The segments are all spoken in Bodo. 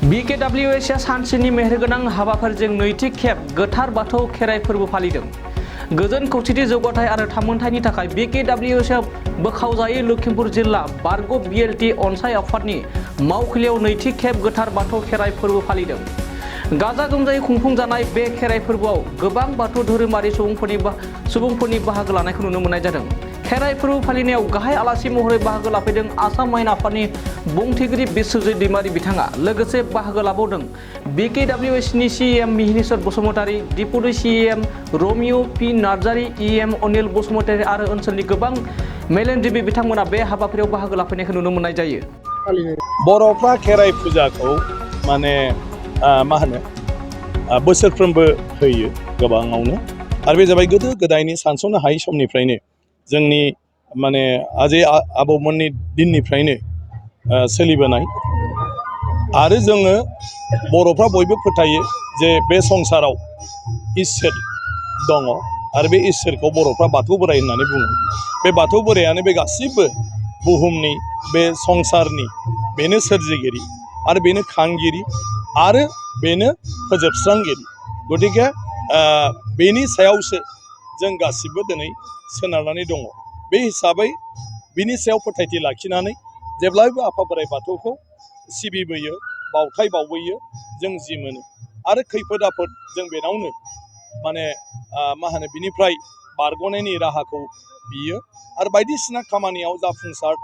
Bkwac सानसेनि मेहेरगोनां हाबाफारिजों नैथि खेब गोथार बाथौ खेराइ फोरबो फालिदों। गोजोन खौसेथि जौगाथाय आरो थामोनथायनि थाखाय Bkwac बोखावजायै लखिमपुर जिल्ला बारग' BLT अनसाय आफादनि मावखुलियाव नैथि खेब गोथार बाथौ खेराइ फोरबो फालिदों। गाजा गोमजायै खुंफुंजानाय बे खेराइ फोरबोआव गोबां बाथौ धोरोमारि सुबुंफोरनि बाहागो लानायखौ नुनो मोननाय जादों। खेराइ फोरबो फालिनायाव गाहाय आलासि महरै बाहागो लाफैदों आसाम माइन आफादनि बुंथिगिरि बिश्वजित दैमारी बिथाङा। लोगोसे बाहागो लाबावदों Bkwac CEM Mihinishwar Basumatary, deputy CEM रमिय' पि नार्जारी, EM अनिल बसुमतारी आरो ओनसोलनि गोबां मेलेमजिबि बिथांमोना बे हाबाफारियाव बाहागो लाफैनायखौ नुनो मोननाय जायो। बर'फ्रा खेराइ फुजाखौ माने बोसोरफ्रोमबो होयो गोबाङावनो, आरो बे जाबाय गोदो गोदायनि सानस'नो हायै समनिफ्रायनो जोंनि माने आजै आबौमोननि दिननिफ्रायनो सोलिबोनाय। आरो जोङो बर'फ्रा बयबो फोथायो जे बे संसाराव इसोर दङ, आरो बे इसोरखौ बर'फ्रा बाथौ बोराइ होननानै बुङो। बे बाथौ बोरायानो बे गासिबो बुहुमनि बे संसारनि बेनो सोरजिगिरि आरो बेनो खांगिरि आरो बेनो फोजोबस्रांगिरि। गतिके बेनि सायावसो जों गासिबो दिनै सोनारनानै दङ। बे हिसाबै बिनि सायाव फोथायथि लाखिनानै जेब्लायबो आफा बोराइ बाथौखौ सिबिबोयो, बावथाय बावबोयो जों जि मोनो। आरो खैफोद आफोद जों बेनावनो बिनिफ्राय बारग'नायनि राहाखौ बियो, आरो बायदिसिना खामानियाव जाफुंसार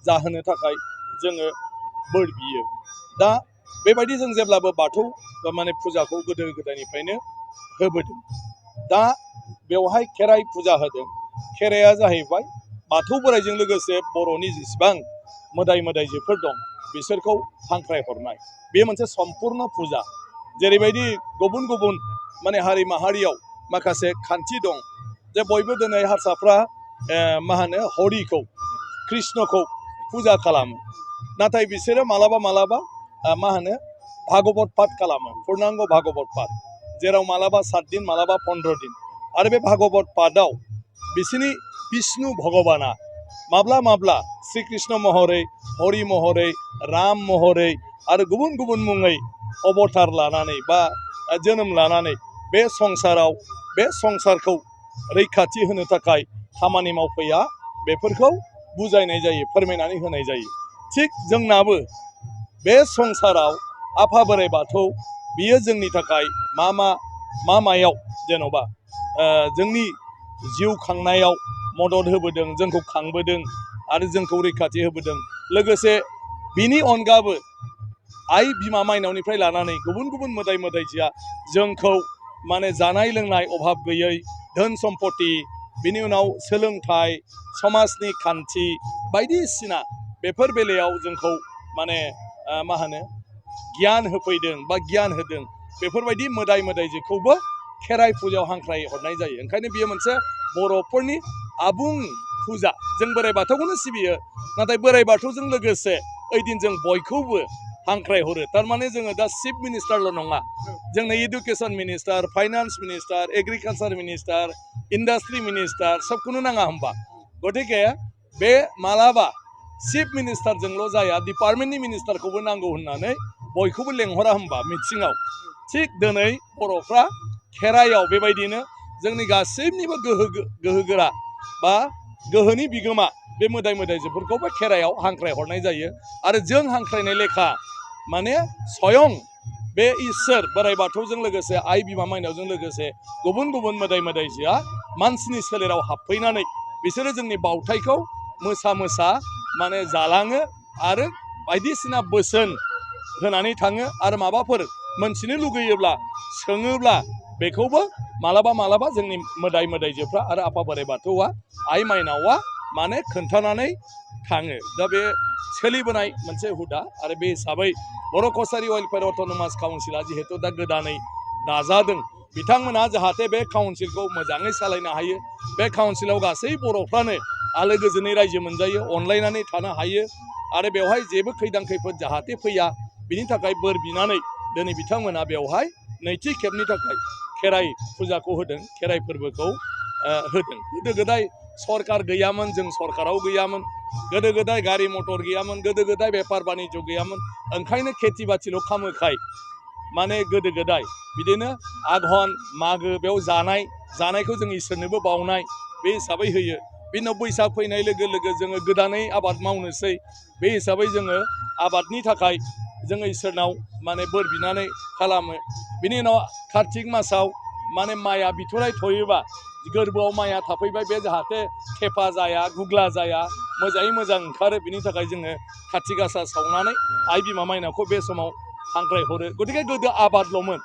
जाहोनो थाखाय जोङो बोर बियो। दा बेबायदि जों जेब्लाबो बाथौ फुजाखौ गोदो गोदायनिफ्रायनो होबोदों। दा बेवहाय खेराइ फुजा होदों। खेराइया जाहैबाय बाथौ बोराइजों लोगोसे बर'नि जेसेबां मोदाय मोदायजोफोर दं बिसोरखौ हांख्रायहरनाय। बे मोनसे सम्पुर्ण फुजा। जेरैबायदि गुबुन गुबुन हारि माहारियाव माखासे खान्थि दं जे बयबो दिनै हारसाफ्रा हरिखौ, कृष्णखौ फुजा खालामो, नाथाय बिसोरो मालाबा मालाबा भागवत पाठ खालामो, पुर्णांग भागवत पाठ, जेराव मालाबा 7 दिन मालाबा 15 दिन। आरो बे भागवत पाठआव बिसोरनि विष्णु भगबाना माब्ला माब्ला श्री कृष्ण महरै, हरि महरै, राम महरै आरो गुबुन गुबुन मुङै अबतार लानानै बा जोनोम लानानै बे संसारखौ रैखाथि होनो थाखाय खामानि मावफैया, बेफोरखौ बुजायनाय जायो, फोरमायनानै होनाय जायो। थिग जोंनाबो बे संसाराव आफा बोराइ बाथौ बियो जोंनि थाखाय मायाव जेन'बा जोंनि जिउ खांनायाव मदद होबोदों, जोंखौ खांबोदों आरो जोंखौ रैखाथि होबोदों। लोगोसे बिनि अनगाबो आइ बिमा माइनावनिफ्राय लानानै गुबुन गुबुन मोदाय मोदायजोआ जोंखौ जानाय लोंनाय अभाब गैयै, धोन सम्पति, बिनि उनाव सोलोंथाइ, समाजनि खान्थि बायदिसिना बेफोर बेलायाव जोंखौ गियान होफैदों बा गियान होदों। बेफोरबायदि मोदाय मोदायजोखौबो खेराइ फुजायाव हांख्राय हरनाय जायो। ओंखायनो बियो मोनसे बर'फोरनि आबुं फुजा। जों बोराइ बाथौखौनो सिबियो, नाथाय बोराइ बाथौजों लोगोसे ओइदिन जों बयखौबो हांख्राय हरो। थारमाने जोङो दा चिफ मिनिस्टारल' नङा, जोंनो इडुकेसन मिनिस्टार, फाइनान्स मिनिस्टार, एग्रिकालसार मिनिस्टार, इन्डास्ट्रि मिनिस्टार सबखौनो नाङा होमबा। गतिके बे मालाबा चिफ मिनिस्टारजोंल' जाया, डिपार्टमेन्टनि मिनिस्टारखौबो नांगौ होननानै बयखौबो लेंहरा होमबा मिथिङाव। थिग दिनै बर'फ्रा खेराइयाव बेबायदिनो जोंनि गासैनिबो गोहोगोरा बा गोहोनि बिगोमा बे मोदाय मोदायजोफोरखौबो खेराइयाव हांख्राय हरनाय जायो। आरो जों हांख्रायनाय लेखा स्वयं बे इसोर बोराइ बाथौजों लोगोसे आइ बिमा माइनावजों लोगोसे गुबुन गुबुन मोदाय मोदायजोआ मानसिनि सोलेराव हाबफैनानै बिसोरो जोंनि बावथायखौ मोसा मोसा जालाङो आरो बायदिसिना बोसोन होनानै थाङो। आरो माबाफोर मोनथिनो लुगैयोब्ला सोङोब्ला बेखौबो मालाबा मालाबा जोंनि मोदाय मोदायजोफ्रा आरो आफा बोराइ बाथौआ, आइ माइनावा खोन्थानानै थाङो। दा बे सोलिबोनाय मोनसे हुदा। आरो बे हिसाबै बर' कसारि वेलफेयार अट'नमास काउन्सिला जिहेतु दा गोदानै दाजादों, बिथांमोना जाहाथे बे काउन्सिलखौ मोजाङै सालायनो हायो, बे काउन्सिलाव गासै बर'फ्रानो आलो गोजोनै रायजो मोनजायो, अनलायनानै थानो हायो आरो बेवहाय जेबो खैदां खैफोद जाहाथे फैया, बिनि थाखाय बोर बिनानै दिनै बिथांमोना बेवहाय नैथि खेबनि थाखाय खेराइ फुजाखौ होदों, खेराइ फोरबोखौ होदों। गोदो गोदाय सरकार गैयामोन जों सरकाराव गैयामोन गोदो गोदाय गारि मटर गैयामोन गोदो गोदाय बेफार बानिज्य गैयामोन ओंखायनो खेथि बाथिल' खालामोखाय माने गोदो गोदाय बिदिनो आघन मागो बेयाव जानायखौ जों इसोरनोबो बावनाय बे हिसाबै होयो बिनि उनाव बैसाग फैनाय लोगो लोगो जोङो गोदानै आबाद मावनोसै बे हिसाबै जोङो आबादनि थाखाय जोङो इसोरनाव माने बोर बिनानै खालामो बिनि उनाव कार्तिक मासाव माने माइआ बिथराय थयोबा गोरबोआव माइआ थाफैबाय बे जाहाथे थेफा जाया गुग्ला जाया मोजाङै मोजां ओंखारो बिनि थाखाय जोङो खाथि गासा सावनानै आइ बिमा माइनावखौ बे समाव हांख्रायहरो गतिके गोदो आबादल'मोन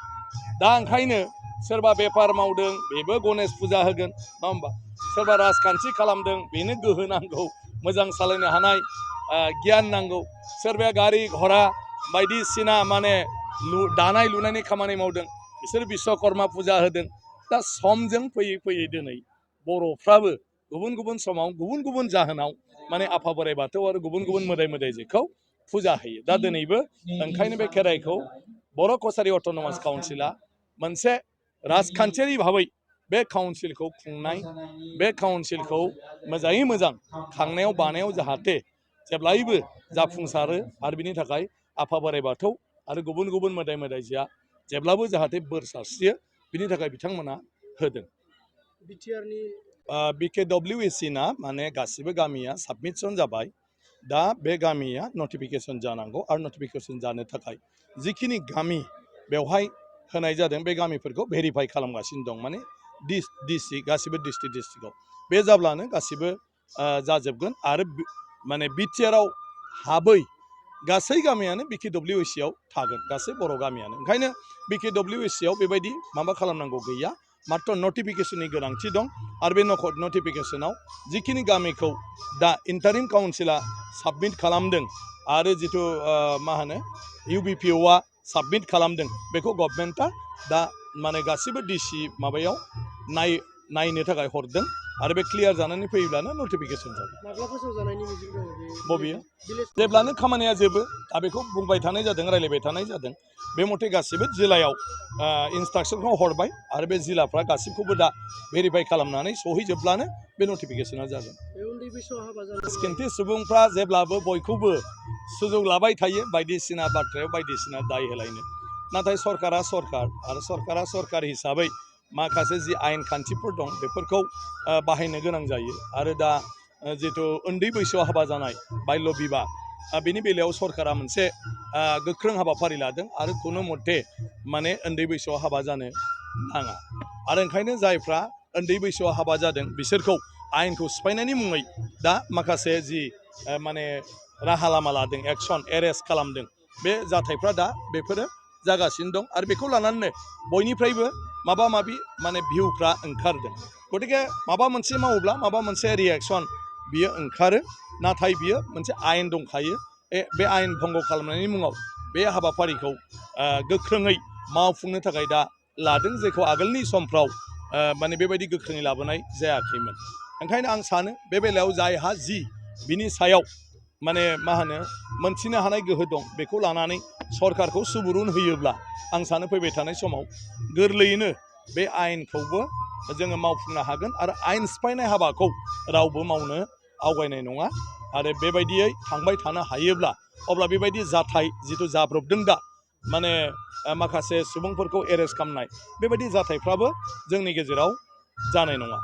दा ओंखायनो सोरबा बेफार मावदों बेबो गणेश फुजा होगोन नङा होमबा सोरबा राजखान्थि खालामदों बेनो गोहो नांगौ मोजां सालायनो हानाय गियान नांगौ सोरबाया गारि घरा बायदिसिना माने दानाय लुनायनि खामानि मावदों बिसोर बिश्वकर्मा फुजा होदों दा समजों फैयै फैयै दिनै बर'फ्राबो गुबुन गुबुन समाव गुबुन गुबुन जाहोनाव माने आफा बोराइ बाथौ आरो गुबुन गुबुन मोदाय मोदायजोखौ फुजा होयो दा दिनैबो ओंखायनो बे खेराइखौ बर' कसारि अट'नमास काउन्सिला मोनसे राजखान्थियारि भाबै बे काउन्सिलखौ खुंनाय बे काउन्सिलखौ मोजाङै मोजां खांनायाव बानायाव जाहाथे जेब्लायबो जाफुंसारो आरो बिनि थाखाय आफा बोराइ बाथौ आरो गुबुन गुबुन मोदाय मोदायजोआ जेब्लाबो जाहाथे बोर सारस्रियो बिनि थाखाय बिथांमोना होदों BKWAC ना माने गासिबो गामिया साबमिसन जाबाय दा बे गामिया नटिफिकेसन जानांगौ आरो नटिफिकेसन जानो थाखाय जिखिनि गामि बेवहाय होनाय जादों बे गामिफोरखौ भेरिफाइ खालामगासिनो दं माने डिस्ट्रिक्ट गासिबो डिस्ट्रिक्टआव बे जाब्लानो गासिबो जाजोबगोन आरो माने बिटिआरआव हाबै गासै गामियानो BKWAC आव थागोन गासै बर' गामियानो ओंखायनो BKWAC आव बेबायदि माबा खालामनांगौ गैया मात्र नटिफिकेसननि गोनांथि दं आरो बे नटिफिकेसनाव जिखिनि गामिखौ दा इन्टारिम काउन्सिला साबमिट खालामदों आरो जिथु मा होनो UBPOआ साबमिट खालामदों बेखौ गभर्नमेन्टआ दा माने गासिबो डिसि माबायाव नायनो थाखाय हरदों आरो बे क्लियार जानानै फैयोब्लानो नटिफिकेसन जागोन बबेयो जेब्लानो खामानिया जोबो दा बेखौ बुंबाय थानाय जादों रायलायबाय थानाय जादों बे मथे गासिबो जिल्लायाव इन्सट्राक्सनखौ हरबाय आरो बे जिल्लाफ्रा गासिबखौबो दा भेरिफाइ खालामनानै सहैजोबब्लानो बे नटिफिकेसना जागोन स्किन्थि सुबुंफ्रा जेब्लाबो बयखौबो सुजुग लाबाय थायो बायदिसिना बाथ्रायाव बायदिसिना दाय होलायनो नाथाय सरकारा सरकार आरो सरकारा सरकार हिसाबै माखासे जि आयेन खान्थिफोर दं बेफोरखौ बाहायनो गोनां जायो आरो दा जिथु उन्दै बैसोआव हाबा जानाय बाल्य बिबाह बेनि बेलायाव सरकारा मोनसे गोख्रों हाबाफारि लादों आरो खुनु मथे माने उन्दै बैसोआव हाबा जानो नाङा आरो ओंखायनो जायफ्रा उन्दै बैसोआव हाबा जादों बिसोरखौ आयेनखौ सिफायनायनि मुङै दा माखासे जि माने राहा लामा लादों एक्सन एरेस्ट खालामदों बे जाथायफ्रा दा बेफोरो जागासिनो दं आरो बेखौ लानानैनो बयनिफ्रायबो माबा माबि माने भिउफ्रा ओंखारदों गतिके माबा मोनसे मावोब्ला माबा मोनसे रिएक्सन बियो ओंखारो नाथाय बियो मोनसे आयेन दंखायो बे आयेन भंग खालामनायनि मुङाव बे हाबाफारिखौ गोख्रोङै मावफुंनो थाखाय दा लादों जेखौ आगोलनि समफ्राव माने बेबायदि गोख्रोङै लाबोनाय जायाखैमोन ओंखायनो आं सानो बे बेलायाव जायहा जि बिनि सायाव माने मा होनो मोनथिनो हानाय गोहो दं बेखौ लानानै सरकारखौ सुबुरुन होयोब्ला आं सानो फैबाय थानाय समाव गोरलैयैनो बे आयेनखौबो जोङो मावफुंनो हागोन आरो आयेन सिफायनाय हाबाखौ रावबो मावनो आवगायनाय नङा आरो बेबायदियै थांबाय थानो हायोब्ला अब्ला बेबायदि जाथाय जिथु जाब्रबदों दा माने माखासे सुबुंफोरखौ एरेस्ट खालामनाय बेबायदि जाथायफ्राबो जोंनि गेजेराव जानाय नङा